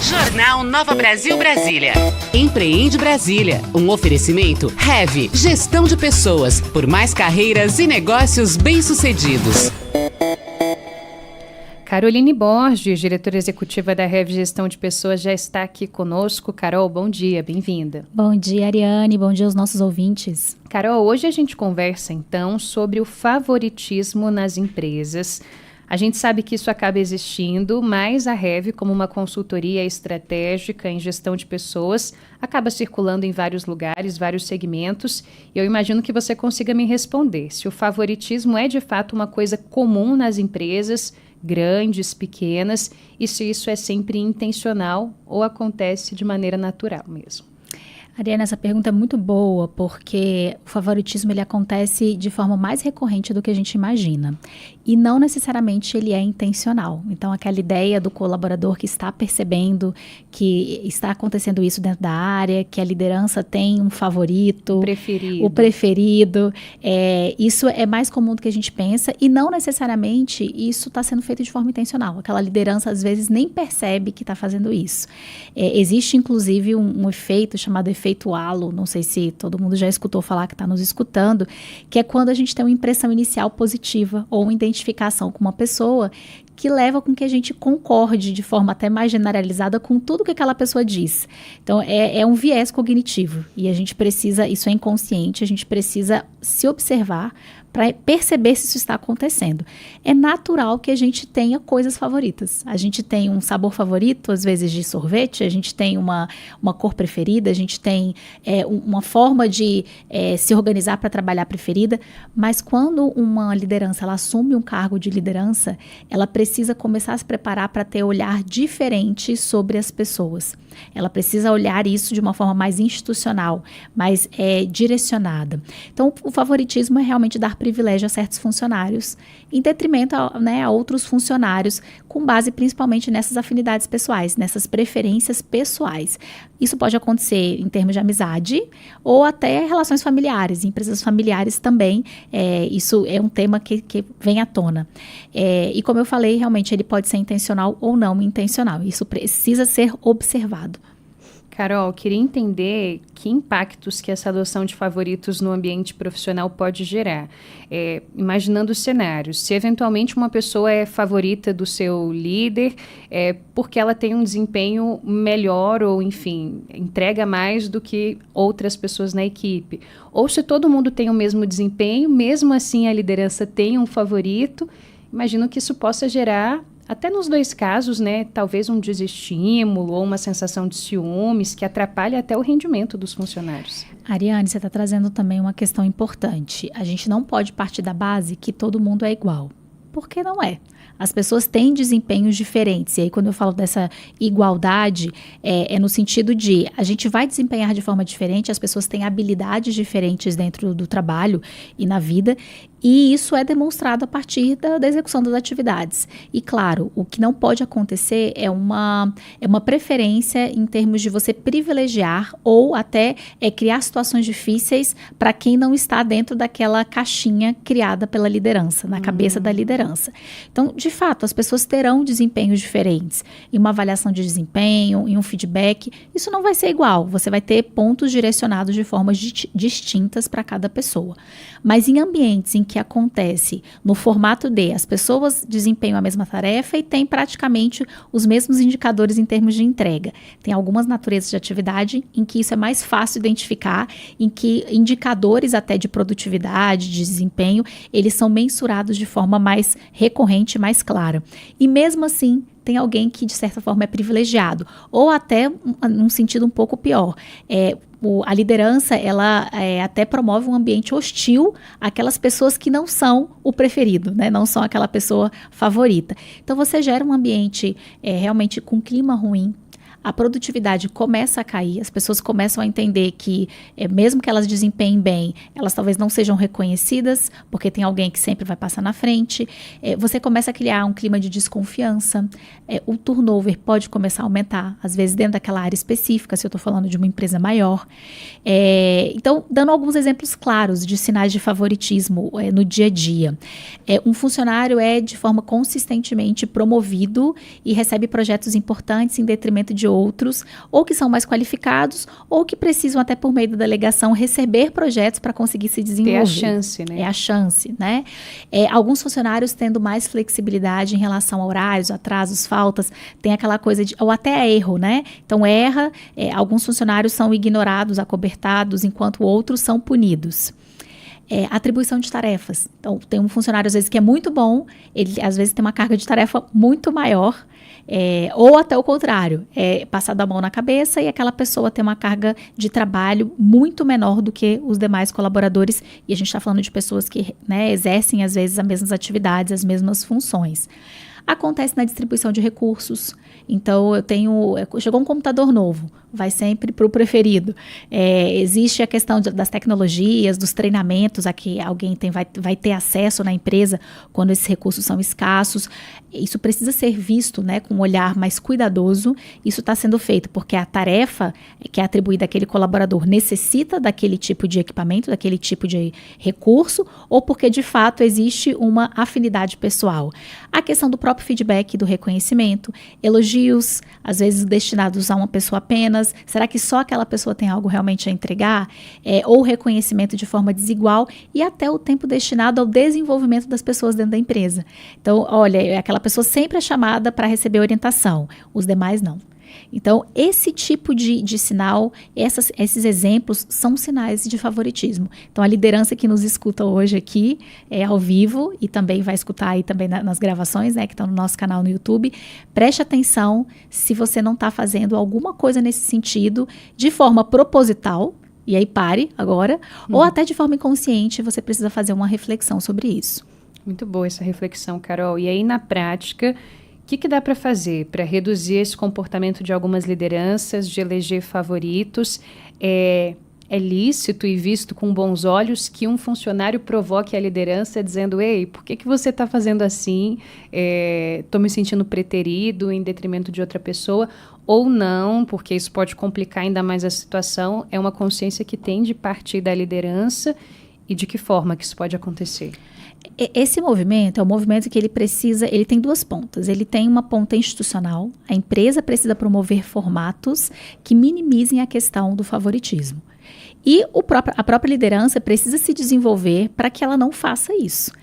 Jornal Nova Brasil Brasília. Empreende Brasília. Um oferecimento Heavy, gestão de pessoas, por mais carreiras e negócios bem-sucedidos. Caroline Borges, diretora executiva da Heavy Gestão de Pessoas, já está aqui conosco. Carol, bom dia, bem-vinda. Bom dia, Ariane, bom dia aos nossos ouvintes. Carol, hoje a gente conversa então sobre o favoritismo nas empresas. A gente sabe que isso acaba existindo, mas a Heavy, como uma consultoria estratégica em gestão de pessoas, acaba circulando em vários lugares, vários segmentos, e eu imagino que você consiga me responder se o favoritismo é de fato uma coisa comum nas empresas, grandes, pequenas, e se isso é sempre intencional ou acontece de maneira natural mesmo. Ariane, essa pergunta é muito boa, porque o favoritismo ele acontece de forma mais recorrente do que a gente imagina. E não necessariamente ele é intencional. Então, aquela ideia do colaborador que está percebendo que está acontecendo isso dentro da área, que a liderança tem um favorito, o preferido, isso é mais comum do que a gente pensa, e não necessariamente isso está sendo feito de forma intencional. Aquela liderança, às vezes, nem percebe que está fazendo isso. Existe, inclusive, um efeito chamado efeito halo, não sei se todo mundo já escutou falar, que está nos escutando, que é quando a gente tem uma impressão inicial positiva ou uma identificação com uma pessoa que leva com que a gente concorde de forma até mais generalizada com tudo que aquela pessoa diz. Então, é um viés cognitivo e a gente precisa, isso é inconsciente, a gente precisa se observar para perceber se isso está acontecendo. É natural que a gente tenha coisas favoritas. A gente tem um sabor favorito, às vezes de sorvete, a gente tem uma cor preferida, a gente tem uma forma de se organizar para trabalhar preferida, mas quando uma liderança ela assume um cargo de liderança, ela precisa começar a se preparar para ter um olhar diferente sobre as pessoas. Ela precisa olhar isso de uma forma mais institucional, mais direcionada. Então, o favoritismo é realmente dar privilégio a certos funcionários, em detrimento a outros funcionários, com base principalmente nessas afinidades pessoais, nessas preferências pessoais. Isso pode acontecer em termos de amizade ou até relações familiares, empresas familiares também. Isso é um tema que vem à tona. E como eu falei, realmente ele pode ser intencional ou não intencional. Isso precisa ser observado. Carol, queria entender que impactos que essa adoção de favoritos no ambiente profissional pode gerar. Imaginando cenários, se eventualmente uma pessoa é favorita do seu líder, porque ela tem um desempenho melhor ou, enfim, entrega mais do que outras pessoas na equipe. Ou se todo mundo tem o mesmo desempenho, mesmo assim a liderança tem um favorito, imagino que isso possa gerar, até nos dois casos, né, talvez um desestímulo ou uma sensação de ciúmes que atrapalha até o rendimento dos funcionários. Ariane, você está trazendo também uma questão importante. A gente não pode partir da base que todo mundo é igual, porque não é. As pessoas têm desempenhos diferentes. E aí, quando eu falo dessa igualdade, é no sentido de a gente vai desempenhar de forma diferente, as pessoas têm habilidades diferentes dentro do trabalho e na vida, e isso é demonstrado a partir da execução das atividades. E, claro, o que não pode acontecer é uma preferência em termos de você privilegiar ou até criar situações difíceis para quem não está dentro daquela caixinha criada pela liderança, na cabeça da liderança. Então, de fato, as pessoas terão desempenhos diferentes. Em uma avaliação de desempenho, em um feedback, isso não vai ser igual. Você vai ter pontos direcionados de formas distintas para cada pessoa. Mas em ambientes em que acontece no formato de as pessoas desempenham a mesma tarefa e têm praticamente os mesmos indicadores em termos de entrega. Tem algumas naturezas de atividade em que isso é mais fácil identificar, em que indicadores até de produtividade, de desempenho, eles são mensurados de forma mais recorrente, mais clara. E mesmo assim, tem alguém que de certa forma é privilegiado, ou até num sentido um pouco pior. A liderança, ela até promove um ambiente hostil àquelas pessoas que não são o preferido, né? Não são aquela pessoa favorita. Então, você gera um ambiente realmente com clima ruim, a produtividade começa a cair, as pessoas começam a entender que, mesmo que elas desempenhem bem, elas talvez não sejam reconhecidas, porque tem alguém que sempre vai passar na frente. Você começa a criar um clima de desconfiança, o turnover pode começar a aumentar, às vezes dentro daquela área específica, se eu estou falando de uma empresa maior. Então, dando alguns exemplos claros de sinais de favoritismo no dia a dia. Um funcionário é de forma consistentemente promovido e recebe projetos importantes em detrimento de outros, ou que são mais qualificados, ou que precisam até por meio da delegação receber projetos para conseguir se desenvolver. Ter a chance, né? É a chance, né? Alguns funcionários tendo mais flexibilidade em relação a horários, atrasos, faltas, tem aquela coisa de, ou até erro, né? Então erra, alguns funcionários são ignorados, acobertados, enquanto outros são punidos. Atribuição de tarefas. Então, tem um funcionário, às vezes, que é muito bom, ele, às vezes, tem uma carga de tarefa muito maior, ou até o contrário, passado a mão na cabeça e aquela pessoa tem uma carga de trabalho muito menor do que os demais colaboradores, e a gente está falando de pessoas que, né, exercem, às vezes, as mesmas atividades, as mesmas funções. Acontece na distribuição de recursos. Então, chegou um computador novo, vai sempre para o preferido. Existe a questão das tecnologias, dos treinamentos a que alguém vai ter acesso na empresa quando esses recursos são escassos. Isso precisa ser visto, né, com um olhar mais cuidadoso. Isso está sendo feito porque a tarefa que é atribuída àquele colaborador necessita daquele tipo de equipamento, daquele tipo de recurso, ou porque, de fato, existe uma afinidade pessoal. A questão do próprio feedback, do reconhecimento, elogios, às vezes destinados a uma pessoa apenas. Será que só aquela pessoa tem algo realmente a entregar? Ou reconhecimento de forma desigual e até o tempo destinado ao desenvolvimento das pessoas dentro da empresa. Então, olha, aquela pessoa sempre é chamada para receber orientação, os demais não. Então, esse tipo de sinal, esses exemplos são sinais de favoritismo. Então, a liderança que nos escuta hoje aqui, ao vivo, e também vai escutar aí também nas gravações, né, que estão no nosso canal no YouTube, preste atenção se você não está fazendo alguma coisa nesse sentido, de forma proposital, e aí pare agora, ou até de forma inconsciente, você precisa fazer uma reflexão sobre isso. Muito boa essa reflexão, Carol. E aí, na prática, o que dá para fazer para reduzir esse comportamento de algumas lideranças, de eleger favoritos? É lícito e visto com bons olhos que um funcionário provoque a liderança dizendo: ei, por que você está fazendo assim? Estou me sentindo preterido em detrimento de outra pessoa. Ou não, porque isso pode complicar ainda mais a situação. É uma consciência que tem de partir da liderança, e de que forma que isso pode acontecer? Esse movimento é um movimento que ele tem duas pontas. Ele tem uma ponta institucional. A empresa precisa promover formatos que minimizem a questão do favoritismo. E a própria liderança precisa se desenvolver para que ela não faça isso.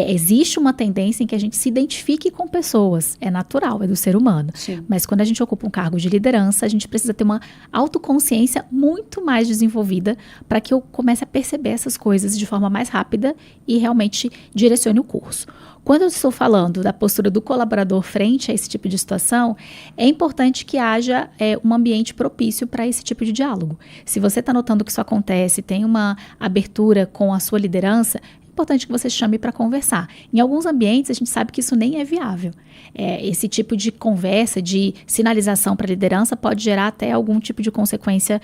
Existe uma tendência em que a gente se identifique com pessoas. É natural, é do ser humano. Sim. Mas quando a gente ocupa um cargo de liderança, a gente precisa ter uma autoconsciência muito mais desenvolvida para que eu comece a perceber essas coisas de forma mais rápida e realmente direcione o curso. Quando eu estou falando da postura do colaborador frente a esse tipo de situação, é importante que haja um ambiente propício para esse tipo de diálogo. Se você está notando que isso acontece, tem uma abertura com a sua liderança, é importante que você chame para conversar. Em alguns ambientes, a gente sabe que isso nem é viável. Esse tipo de conversa, de sinalização para a liderança pode gerar até algum tipo de consequência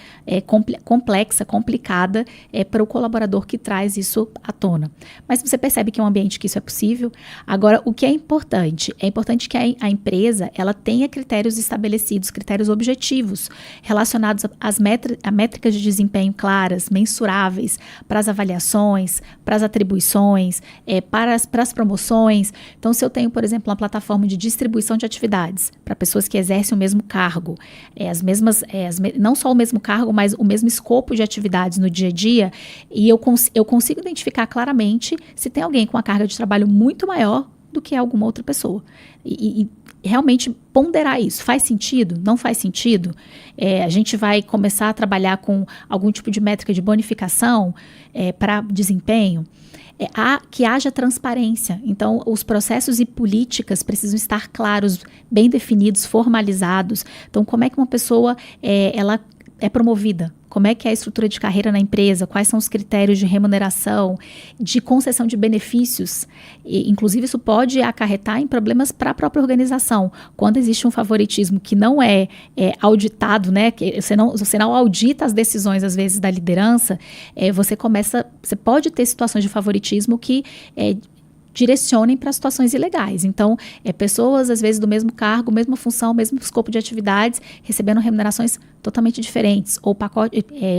complexa, complicada para o colaborador que traz isso à tona. Mas você percebe que é um ambiente que isso é possível. Agora, o que é importante? É importante que a empresa ela tenha critérios estabelecidos, critérios objetivos, relacionados a métricas de desempenho claras, mensuráveis, para as avaliações, para as atribuições, para as promoções. Então, se eu tenho, por exemplo, uma plataforma de distribuição de atividades para pessoas que exercem o mesmo cargo, não só o mesmo cargo, mas o mesmo escopo de atividades no dia a dia, e eu consigo identificar claramente se tem alguém com uma carga de trabalho muito maior do que alguma outra pessoa. E realmente ponderar isso. Faz sentido? Não faz sentido? A gente vai começar a trabalhar com algum tipo de métrica de bonificação para desempenho? Que haja transparência. Então, os processos e políticas precisam estar claros, bem definidos, formalizados. Então, como é que uma pessoa ela é promovida? Como é que é a estrutura de carreira na empresa? Quais são os critérios de remuneração, de concessão de benefícios? Inclusive, isso pode acarretar em problemas para a própria organização. Quando existe um favoritismo que não é auditado, né? Que você não audita as decisões, às vezes, da liderança, você pode ter situações de favoritismo que direcionem para situações ilegais. Então, pessoas, às vezes, do mesmo cargo, mesma função, mesmo escopo de atividades, recebendo remunerações totalmente diferentes, ou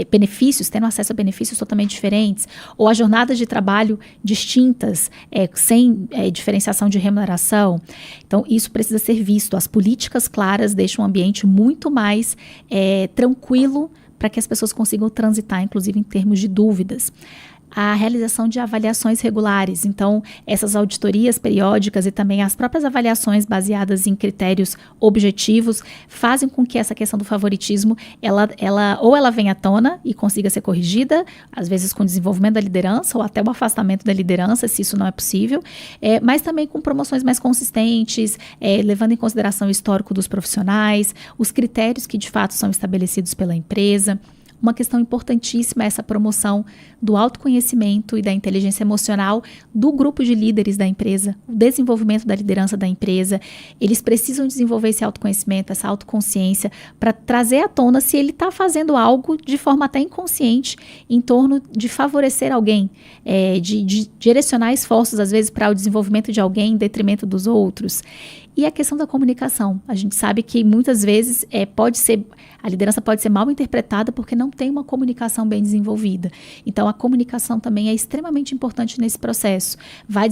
benefícios, tendo acesso a benefícios totalmente diferentes, ou a jornadas de trabalho distintas, sem diferenciação de remuneração. Então, isso precisa ser visto. As políticas claras deixam um ambiente muito mais tranquilo para que as pessoas consigam transitar, inclusive em termos de dúvidas. A realização de avaliações regulares. Então, essas auditorias periódicas e também as próprias avaliações baseadas em critérios objetivos fazem com que essa questão do favoritismo, ela venha à tona e consiga ser corrigida, às vezes com o desenvolvimento da liderança ou até o afastamento da liderança, se isso não é possível, mas também com promoções mais consistentes, levando em consideração o histórico dos profissionais, os critérios que de fato são estabelecidos pela empresa. Uma questão importantíssima é essa promoção do autoconhecimento e da inteligência emocional do grupo de líderes da empresa, o desenvolvimento da liderança da empresa. Eles precisam desenvolver esse autoconhecimento, essa autoconsciência, para trazer à tona se ele está fazendo algo de forma até inconsciente em torno de favorecer alguém, de direcionar esforços, às vezes, para o desenvolvimento de alguém em detrimento dos outros. E a questão da comunicação. A gente sabe que muitas vezes a liderança pode ser mal interpretada porque não tem uma comunicação bem desenvolvida. Então, a comunicação também é extremamente importante nesse processo. Vai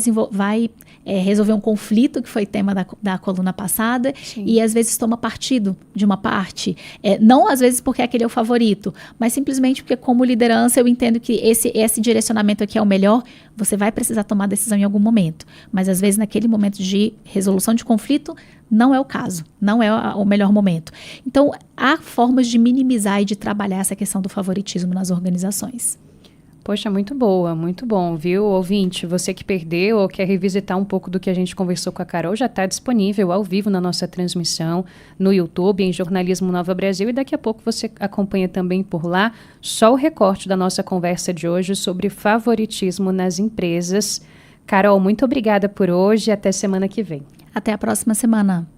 resolver um conflito, que foi tema da coluna passada, Sim. E às vezes toma partido de uma parte. Não às vezes porque aquele é o favorito, mas simplesmente porque como liderança eu entendo que esse direcionamento aqui é o melhor, você vai precisar tomar decisão em algum momento. Mas às vezes naquele momento de resolução de conflito, não é o caso, não é o melhor momento. Então, há formas de minimizar e de trabalhar essa questão do favoritismo nas organizações. Poxa, muito boa, muito bom, viu, ouvinte? Você que perdeu ou quer revisitar um pouco do que a gente conversou com a Carol, já está disponível ao vivo na nossa transmissão no YouTube, em Jornalismo Nova Brasil, e daqui a pouco você acompanha também por lá só o recorte da nossa conversa de hoje sobre favoritismo nas empresas. Carol, muito obrigada por hoje e até semana que vem. Até a próxima semana.